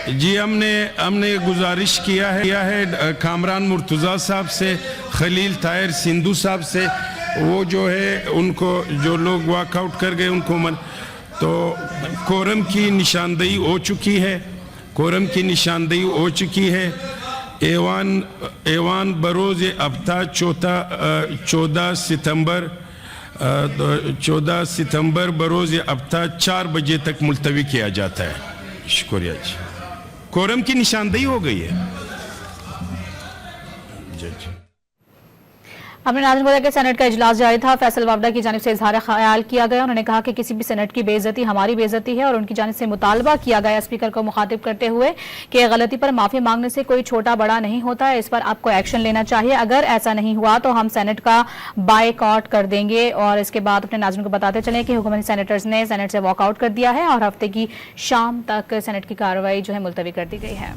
جی ہم نے گزارش کیا ہے کامران مرتضی صاحب سے، خلیل طاہر سندھو صاحب سے، وہ جو ہے ان کو جو لوگ واک آؤٹ کر گئے ان کو تو کورم کی نشاندہی ہو چکی ہے ایوان بروز ہفتہ 14 ستمبر بروز ہفتہ 4 بجے تک ملتوی کیا جاتا ہے۔ شکریہ جی، کورم کی نشاندہی ہو گئی ہے۔ اپنے ناظرین کو کہ سینٹ کا اجلاس جاری تھا، فیصل وافدہ کی جانب سے اظہار خیال کیا گیا۔ انہوں نے کہا کہ کسی بھی سینٹ کی بے عزتی ہماری بے عزتی ہے، اور ان کی جانب سے مطالبہ کیا گیا اسپیکر کو مخاطب کرتے ہوئے کہ غلطی پر معافی مانگنے سے کوئی چھوٹا بڑا نہیں ہوتا ہے، اس پر آپ کو ایکشن لینا چاہیے، اگر ایسا نہیں ہوا تو ہم سینٹ کا بائیکاٹ کر دیں گے۔ اور اس کے بعد اپنے ناظرین کو بتاتے چلیں کہ حکومتی سینیٹرز نے سینٹ سے واک آؤٹ کر دیا ہے اور ہفتے کی شام تک سینٹ کی کارروائی جو ہے ملتوی کر دی گئی ہے۔